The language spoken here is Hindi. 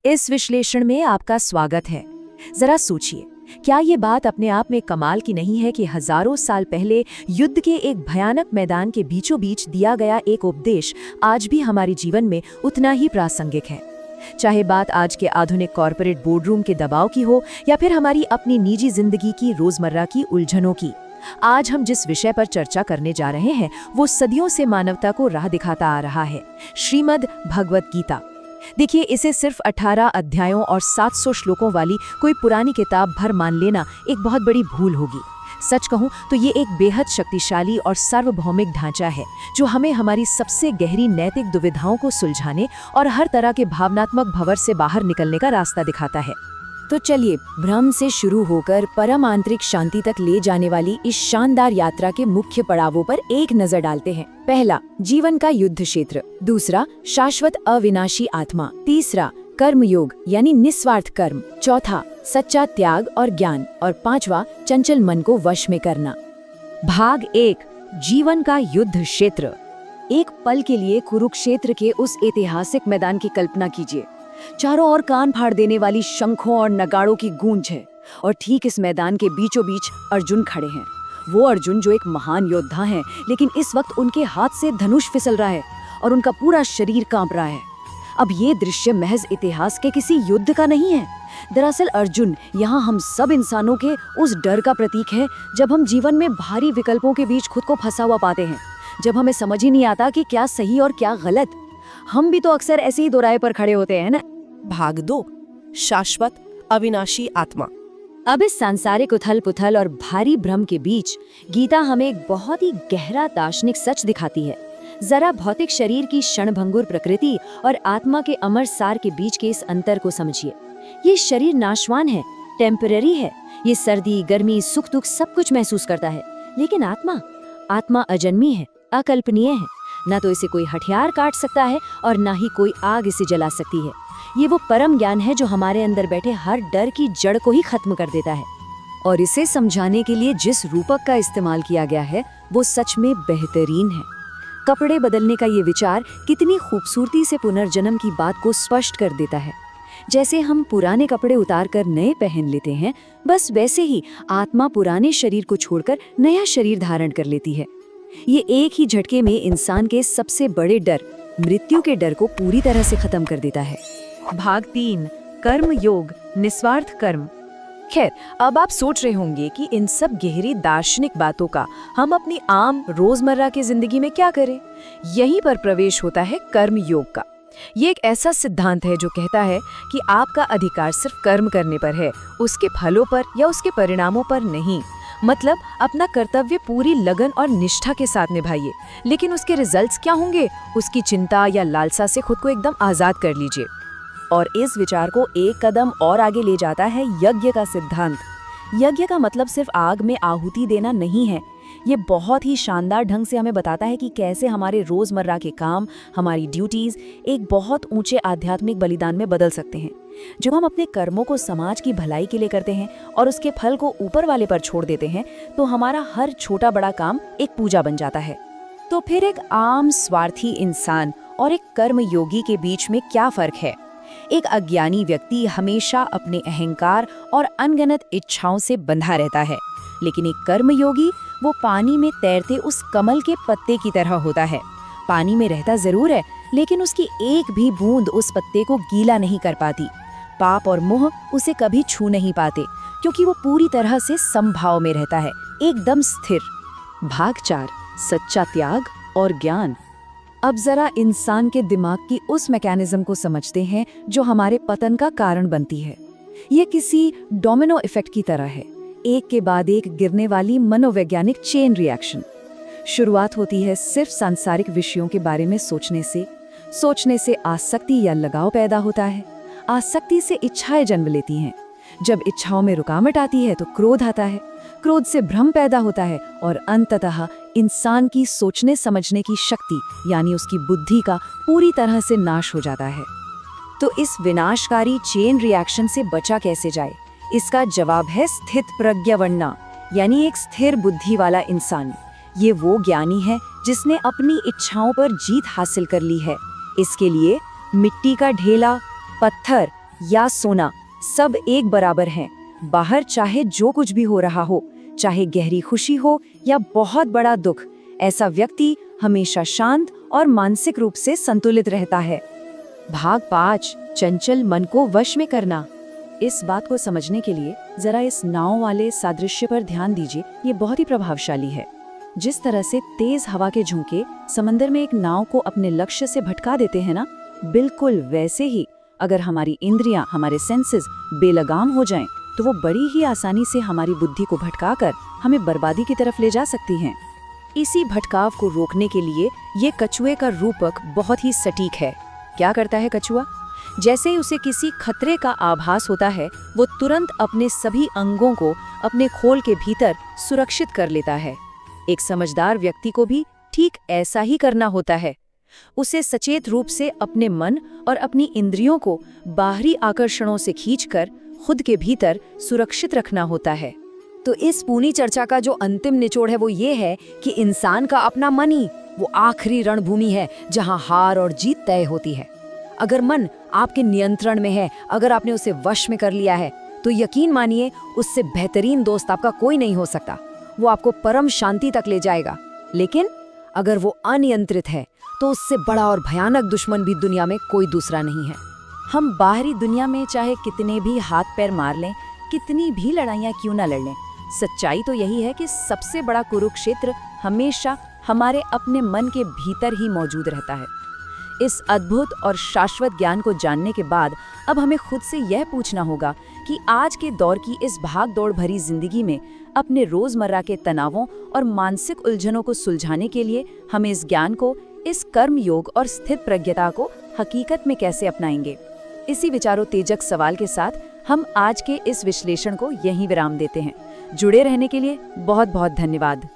इस विश्लेषण में आपका स्वागत है। जरा सोचिए, क्या ये बात अपने आप में कमाल की नहीं है कि हजारों साल पहले युद्ध के एक भयानक मैदान के बीचों बीच दिया गया एक उपदेश आज भी हमारे जीवन में उतना ही प्रासंगिक है। चाहे बात आज के आधुनिक कॉरपोरेट बोर्डरूम के दबाव की हो या फिर हमारी अपनी निजी जिंदगी की रोजमर्रा की उलझनों की, आज हम जिस विषय पर चर्चा करने जा रहे हैं वो सदियों से मानवता को राह दिखाता आ रहा है, श्रीमद् भगवत गीता। देखिए, इसे सिर्फ 18 अध्यायों और 700 श्लोकों वाली कोई पुरानी किताब भर मान लेना एक बहुत बड़ी भूल होगी। सच कहूं तो ये एक बेहद शक्तिशाली और सार्वभौमिक ढांचा है जो हमें हमारी सबसे गहरी नैतिक दुविधाओं को सुलझाने और हर तरह के भावनात्मक भंवर से बाहर निकलने का रास्ता दिखाता है। तो चलिए, भ्रम से शुरू होकर परम आंतरिक शांति तक ले जाने वाली इस शानदार यात्रा के मुख्य पड़ावों पर एक नजर डालते हैं। पहला, जीवन का युद्ध क्षेत्र। दूसरा, शाश्वत अविनाशी आत्मा। तीसरा, कर्म योग यानी निस्वार्थ कर्म। चौथा, सच्चा त्याग और ज्ञान। और पांचवा, चंचल मन को वश में करना। भाग 1, जीवन का युद्ध क्षेत्र। एक पल के लिए कुरुक्षेत्र के उस ऐतिहासिक मैदान की कल्पना कीजिए। चारों ओर कान फाड़ देने वाली शंखों और नगाड़ों की गूंज है और ठीक इस मैदान के बीचों बीच अर्जुन खड़े हैं। वो अर्जुन जो एक महान योद्धा हैं, लेकिन इस वक्त उनके हाथ से धनुष फिसल रहा है और उनका पूरा शरीर कांप रहा है। अब ये दृश्य महज इतिहास के किसी युद्ध का नहीं है। दरअसल अर्जुन यहाँ हम सब इंसानों के उस डर का प्रतीक है जब हम जीवन में भारी विकल्पों के बीच खुद को फंसा हुआ पाते हैं, जब हमें समझ ही नहीं आता कि क्या सही और क्या गलत। हम भी तो अक्सर ऐसे ही दोराहे पर खड़े होते हैं ना। भाग 2, शाश्वत अविनाशी आत्मा। अब इस सांसारिक उथल पुथल और भारी भ्रम के बीच गीता हमें एक बहुत ही गहरा दार्शनिक सच दिखाती है। जरा भौतिक शरीर की क्षणभंगुर प्रकृति और आत्मा के अमर सार के बीच के इस अंतर को समझिए। ये शरीर नाशवान है, टेम्पररी है। ये सर्दी, गर्मी, सुख दुख सब कुछ महसूस करता है, लेकिन आत्मा अजन्मी है, अकल्पनीय है। न तो इसे कोई हथियार काट सकता है और न ही कोई आग इसे जला सकती है। ये वो परम ज्ञान है जो हमारे अंदर बैठे हर डर की जड़ को ही खत्म कर देता है। और इसे समझाने के लिए जिस रूपक का इस्तेमाल किया गया है वो सच में बेहतरीन है। कपड़े बदलने का ये विचार कितनी खूबसूरती से पुनर्जन्म की बात को स्पष्ट कर देता है। जैसे हम पुराने कपड़े उतार कर नए पहन लेते हैं, बस वैसे ही आत्मा पुराने शरीर को छोड़कर नया शरीर धारण कर लेती है। ये एक ही झटके में इंसान के सबसे बड़े डर, मृत्यु के डर को पूरी तरह से खत्म कर देता है। भाग 3, कर्म योग, निस्वार्थ कर्म। खैर, अब आप सोच रहे होंगे कि इन सब गहरी दार्शनिक बातों का हम अपनी आम रोजमर्रा की जिंदगी में क्या करें। यहीं पर प्रवेश होता है कर्म योग का। ये एक ऐसा सिद्धांत है जो कहता है कि आपका अधिकार सिर्फ कर्म करने पर है, उसके फलों पर या उसके परिणामों पर नहीं। मतलब अपना कर्तव्य पूरी लगन और निष्ठा के साथ निभाइए, लेकिन उसके रिजल्ट्स क्या होंगे, उसकी चिंता या लालसा से खुद को एकदम आजाद कर लीजिए। और इस विचार को एक कदम और आगे ले जाता है यज्ञ का सिद्धांत। यज्ञ का मतलब सिर्फ आग में आहुति देना नहीं है। ये बहुत ही शानदार ढंग से हमें बताता है कि कैसे हमारे रोजमर्रा के काम, हमारी ड्यूटीज एक बहुत ऊंचे आध्यात्मिक बलिदान में बदल सकते हैं। जब हम अपने कर्मों को समाज की भलाई के लिए करते हैं और उसके फल को ऊपर वाले पर छोड़ देते हैं, तो हमारा हर छोटा बड़ा काम एक पूजा बन जाता है। तो फिर एक आम स्वार्थी इंसान और एक कर्म योगी के बीच में क्या फर्क है? एक अज्ञानी व्यक्ति हमेशा अपने अहंकार और अनगिनत इच्छाओं से बंधा रहता है, लेकिन एक कर्मयोगी वो पानी में तैरते उस कमल के पत्ते की तरह होता है। पानी में रहता जरूर है, लेकिन उसकी एक भी बूंद उस पत्ते को गीला नहीं कर पाती। पाप और मोह उसे कभी छू नहीं पाते, क्योंकि वो पूरी तरह से समभाव में रहता है, एकदम स्थिर। भाग 4, सच्चा त्याग और ज्ञान। अब जरा इंसान के दिमाग की उस मैकेनिज्म को समझते हैं जो हमारे पतन का कारण बनती है। ये किसी डोमिनो इफेक्ट की तरह है, एक के बाद एक गिरने वाली मनोवैज्ञानिक चेन रिएक्शन। शुरुआत होती है सिर्फ सांसारिक विषयों के बारे में सोचने से आसक्ति या लगाव पैदा होता है। आसक्ति से इच्छाएं जन्म लेती हैं। जब इच्छाओं में रुकावट आती है तो क्रोध आता है। क्रोध से भ्रम पैदा होता है और अंततः इंसान की सोचने समझने की शक्ति यानी उसकी बुद्धि का पूरी तरह से नाश हो जाता है। तो इस विनाशकारी चेन रिएक्शन से बचा कैसे जाए? इसका जवाब है स्थित प्रज्ञावन्ना, यानी एक स्थिर बुद्धि वाला इंसान। ये वो ज्ञानी है जिसने अपनी इच्छाओं पर जीत हासिल कर ली है। इसके लिए मिट्टी का ढेला, पत्थर, या सोना, सब एक बराबर हैं। बाहर चाहे जो कुछ भी हो रहा हो, चाहे गहरी खुशी हो या बहुत बड़ा दुख, ऐसा व्यक्ति हमेशा शांत और मानसिक रूप से संतुलित रहता है। भाग 5, चंचल मन को वश में करना। इस बात को समझने के लिए जरा इस नाव वाले सादृश्य पर ध्यान दीजिए। ये बहुत ही प्रभावशाली है। जिस तरह से तेज हवा के झोंके समंदर में एक नाव को अपने लक्ष्य से भटका देते हैं ना, बिल्कुल वैसे ही अगर हमारी इंद्रियां, हमारे सेंसेस बेलगाम हो जाएं, तो वो बड़ी ही आसानी से हमारी बुद्धि को भटकाकर हमें बर्बादी की तरफ ले जा सकती हैं। इसी भटकाव को रोकने के लिए ये कछुए का रूपक बहुत ही सटीक है। क्या करता है कछुआ? जैसे ही उसे किसी खतरे का आभास होता है, वो तुरंत अपने सभी अंगों को अपने खोल के भीतर सुरक्षित कर लेता है। एक समझदार व्यक्ति को भी ठीक ऐसा ही करना होता है। उसे सचेत रूप से अपने मन और अपनी इंद्रियों को बाहरी आकर्षणों से खींचकर खुद के भीतर सुरक्षित रखना होता है। तो इस पूरी चर्चा का जो अंतिम निचोड़ है वो ये है कि इंसान का अपना मन ही वो आखिरी रणभूमि है जहां हार और जीत तय होती है। अगर मन आपके नियंत्रण में है, अगर आपने उसे वश में कर लिया है, तो यकीन मानिए उससे बेहतरीन दोस्त आपका कोई नहीं हो सकता। वो आपको परम शांति तक ले जाएगा। लेकिन अगर वो अनियंत्रित है, तो उससे बड़ा और भयानक दुश्मन भी दुनिया में कोई दूसरा नहीं है। हम बाहरी दुनिया में चाहे कितने भी हाथ पैर मार लें, कितनी भी लड़ाइयाँ क्यों ना लड़ लें, सच्चाई तो यही है कि सबसे बड़ा कुरुक्षेत्र हमेशा हमारे अपने मन के भीतर ही मौजूद रहता है। इस अद्भुत और शाश्वत ज्ञान को जानने के बाद अब हमें खुद से यह पूछना होगा कि आज के दौर की इस भाग दौड़ भरी जिंदगी में अपने रोजमर्रा के तनावों और मानसिक उलझनों को सुलझाने के लिए हम इस ज्ञान को, इस कर्म योग और स्थित प्रज्ञता को हकीकत में कैसे अपनाएंगे। इसी विचारोत्तेजक सवाल के साथ हम आज के इस विश्लेषण को यहीं विराम देते हैं। जुड़े रहने के लिए बहुत बहुत धन्यवाद।